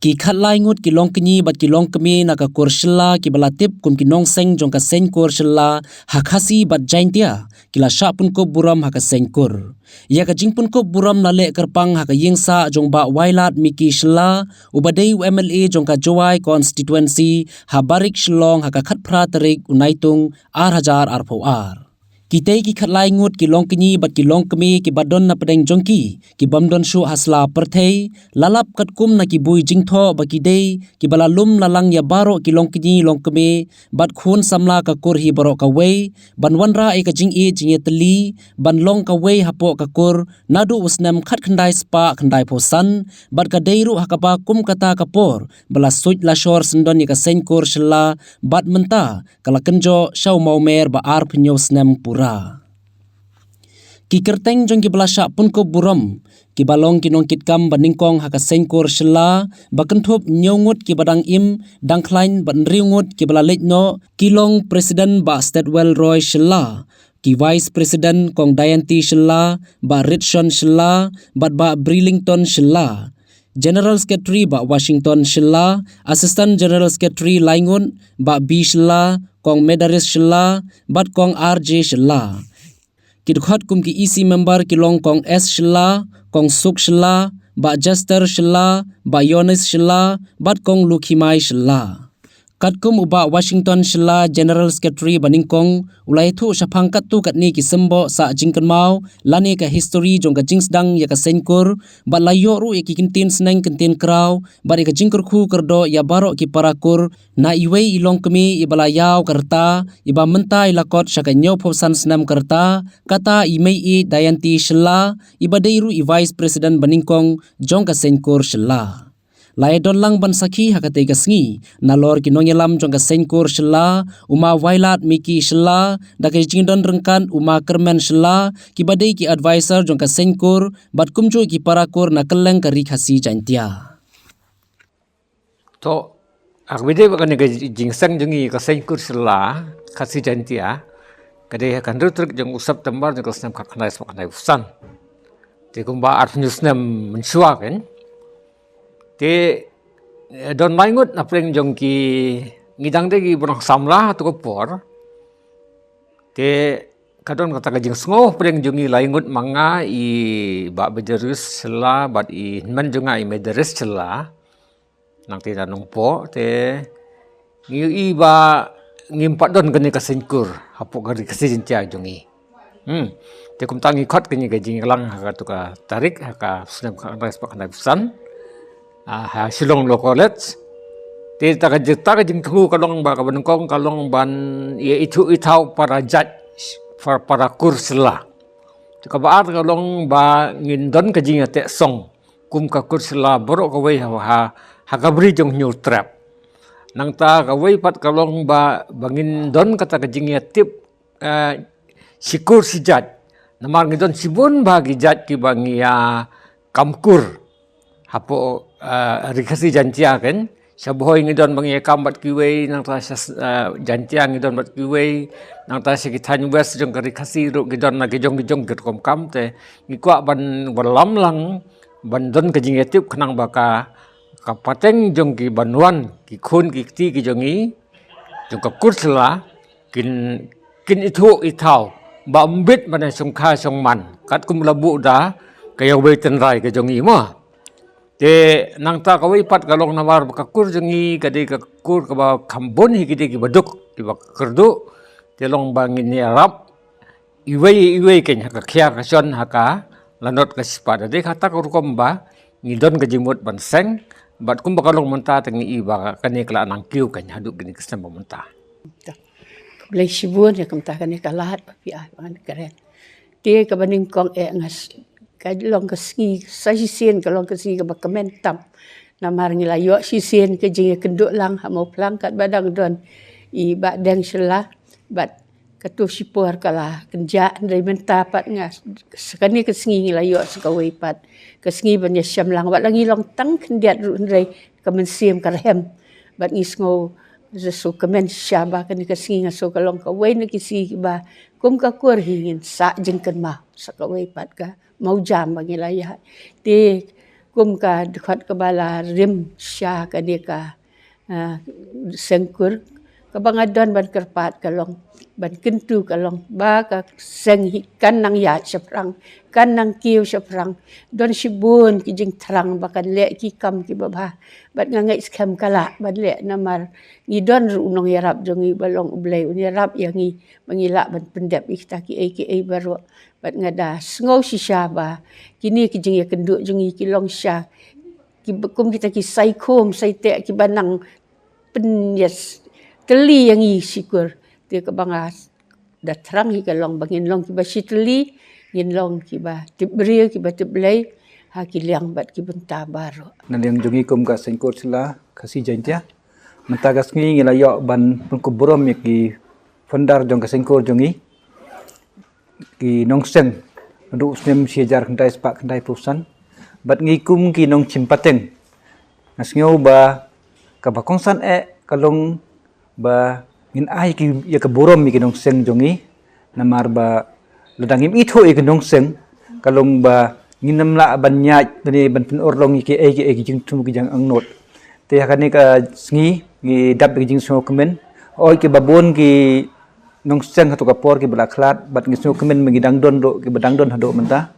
ki khat lai ngut ki long kni bat ki long kmi na ka kor shilla ki balatip kum ki nong seng jong ka seng kor shilla hakhasi bat jaintia kila sha pun ko buram haka seng kor ya ka jingpun ko buram na le kerpang haka yingsa jong ba wailat miki shilla ubadei MLA jong ka Jowai constituency habarik shlong haka khat phra tarik unaitung ar pho ar kitei ki khatlai ngut ki long kni bat ki long kmi ki badon na pedeng jongki ki bamdon shu hasla perthei lalap kat kum na ki bui jingtho ba ki dei ki balalum lalang ya baro ki long kni long kmi bat khun samla ka kur hi baro ka wei ban wanra e ka jing e jinge teli ban long ka wei hapo ka kur nadu usnam khat khandai spa khandai phosan bat ka dei ru hakapa kum kata kapor bala suj la shor sendon ni ka sen kur shla bat menta kala kenjo shaw mau mer ba ar phnyo snam pura ki kerteng jong ki belasha pun ko buram ki balong ki nongkit kam baningkong haka sengkor shela bakenthop nyongut ki badang im dangklain ban riungut ki balalek no kilong presiden ba Statwell Roy shela ki vice president kong Dayanti shela ba Richson shela ba Brillington shela General Secretary ba Washington shela Assistant General Secretary Laingun ba B shela kong Medaris shela bat kong RJ shela kidkhat kum ki EC member kilong kong S shela kong Suk shela ba Jester shela ba Yonis shela bat kong Lukhimai shela katkum uba Washington shela General Secretary baningkong ulai thu shaphang kattu katni ki sembo sa jingkan mau lani ka history jong ka jingsdang ya ka senkur ba layo ru ki kintin sneng kintin kraw ba ka jingkur khu kerdo ya baro ki parakur na iwei ilong kemi ibala yaw karta iba mentai lakot shaka nyo phosan snam karta kata imei e Dayanti shela iba deiru I vice president baningkong jong ka senkur shela lai don lang ban sakhi hakate ka sngi nalor ki nongelam jong ka sengkor shela uma wailat miki shela da ka jingdon rengkan uma kermen shela ki badai ki advisor jong ka sengkor bat kumjo ki parakor na kelleng ka rikhasi jantia to agbede ba kan ka jingsang jongi ka sengkor shela khasi jantia kade kan rutruk jong usap tembar jong ka snam khaknai smaknai usan te kumba arfnyusnam mensuak kan te don maingut na preng jong ki ngidang de ki bonang samla to por te kadon kata ka jing sngo preng jongi laingut manga I ba bederus sela bat I man jonga I mederus sela nang te danong po te ngi ba ngimpat don kene ka senkur hapo ka kasijintia jongi te kum tangi khot kene ka jing lang ha ka to ka tarik ha ka snam ka respak na pusan silong lo college te taka jing thu kalong ba ka banungkong kalong ban ia itu itau para judge para kursla te ka baat kalong ba ngindon ka jing ate song kum ka kursla boro ka wei ha ka bri jong new trap nang ta ka wei pat kalong ba bangin don kata ka jing tip sikur si judge namar ngidon sibun bagi judge ki bangia kamkur hapo rikasi jantia kan saboy ngidon bangi kambat kiwei nang ta jantia ngidon bat kiwei nang ta sikithan west jong rikasi ru ngidon na gejong gerkom kam te ngikwa ban balam lang bandon ka jingetip khnang baka kapateng jong ki banwan ki khun ki ti ki jongi jong ka kursla kin itu itau ba mbit mana songkha songman kat kum labu da kaya wei tenrai ka jongi mo te nang ta kawai pat kalong nawar bakakur jengi kade kakur ka ba khambon hi kide ki baduk ki ba kerdu te long bangin ni arab iwei ken ka khya ka son haka lanot ka spada de khata kur komba ngidon ka jimut ban seng bat kum bakalong menta tengi iba kane kala nang kiu kan haduk gini kesem menta blai sibun ya kamta kane kalat pi an karen te ka baning kong ngas kalong keski sasien kalong keski ke bakamen tam namar ngilayo sisien ke jing kenduk lang mau pelangkat badang don I ba deng sela bat katu sipur kala kenja ndai menta pat ngas sekani keski ngilayo sekawai pat keski banya syam lang bat langi long tang kendiat ru ndai kamen siem karhem bat ngisngo zesu kamen syaba kan keski ngaso kalong kawai ne kisi ba kum ka kur hingin sa jengken ma sekawai pat ka mau jam bagi layah te kum ka dekat kebala rim syah ka dia ka sengkur ka bangadon ban kerpat kalong ban kentu kalong ba ka seng kan nang ya seprang kan nang kiu seprang don sibun ki jing terang bakan le ki kam ki babah bat ngangai skam kala bat le namar ngi don ru nong yarap jongi balong ublai uni rap yangi mangila ban pendap ikta ki baru bat ngada sngau sisha ba kini ki jing ya kenduk jongi ki long sha ki bekum kita ki saikom sai te ki banang penyes teli yang i sikur dia ke bangas dah terang hi kalong bangin long ki ba siteli ngin long ki ba tibri ki ba tiblai ha ki liang bat ki benta baru Naliang jongi kum ka sengkor sila kasi jantia mentagas ngi ngila yo ban pengkuburom ki fondar jong ka sengkor jongi ki nongseng ndu snem siajar kendai spak kendai pusan bat ngi kum ki nong cimpateng nasngau ba ka bakongsan kalong ba ngin ai ki ya ka borom mi kinong seng jongi namar ba ladangim itho e kinong seng kalong ba nginam la ban nyaj ni ban pen orlong ki jing tum ki jang angnot te hakani ka sngi ngi dab ki jing so kemen oi ki babon ki nong seng hatu ka por ki bala khlat bat ngi so kemen mi dang don do ki badang don hado menta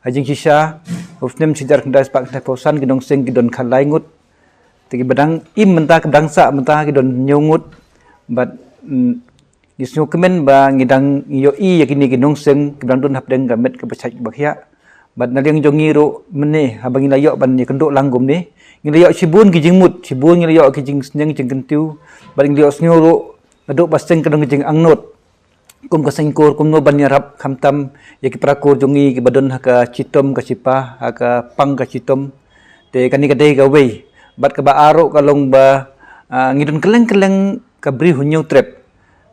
hajing sisa ofnem sijar kendai spak kendai posan ki nong seng ki don khalai ngut te ki badang im menta ki badang sa menta ki don nyongut bat gisno kemen ba ngidang yo I yakini ginong seng kidang don hapdeng gamet ke pecak bakhya bat naliang jongi ro mene habang ilayo ban ni kendok langgum ni ngilayo sibun ki jingmut sibun ngilayo ki jing sneng jing kentiu bat ngilayo snyo ro adok baseng kedong jing angnot kum ka sengkor kum no ban yarap khamtam yaki prakor jongi ki badon haka citom ka sipa haka pang ka citom te kani kadai ka wei bat ka ba aro kalong ba ngidon keleng-keleng kabri hunyau trap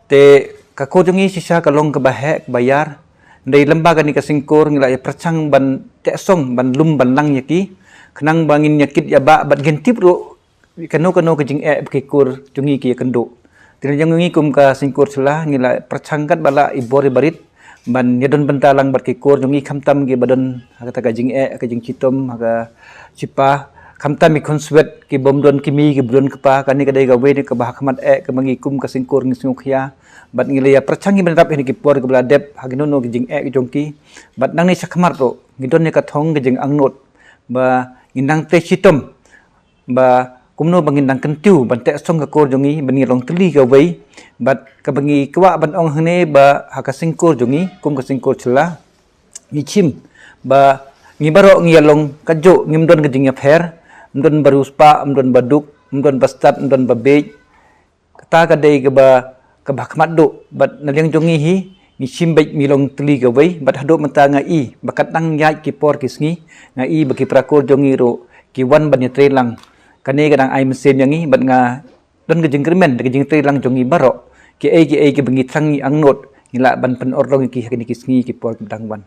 te kako jongi sisa kalong ke bahek bayar ndai lembaga ni ka singkor ngila ya percang ban teksong ban lum ban lang yaki kenang bangin yakit ya ba bat gentip ro kano ke jing bekikur jongi ki kendo tin jongi kum ka singkor sela ngila percangkat bala ibori barit ban yadon bentalang bat kikur jongi khamtam gi badon kata ka jing ka jing citom aga cipa khamta mi konswet ki bomdon kimi ki blon kepa kani kadai gawe ni ke bahakmat ke mangikum ka singkur ngi sungkhya bat ngilaya perchangi benrap ini ki por ke bladep haginono ki jing ki jongki bat nang ni sakmar ro ngidon ni ka thong ki jing angnot ba ngindang te chitom ba kumno bangindang kentiu ban te song ka kor jongi ban ngilong teli gawe bat ka bangi kwa ban ong hne ba haka singkur jongi kum ka singkur chula ngichim ba ngibaro ngiyalong kajo ngimdon ke jing pher mdon baruspa mdon baduk mdon bastat mdon babej kata kadai ke ba kabakmat do bat naliang jongi hi ni simbek milong teli ke wei bat hado menta ngai bakat nang yai ki por ki sngi ngai bagi prakor jongi ro ki wan ban trelang kane kadang ai mesin yangi bat nga don ke jengkremen ke jeng trelang jongi baro ki ai ki bengi trangi angnot ngila ban pen orlong ki hakini ki sngi ki por dangwan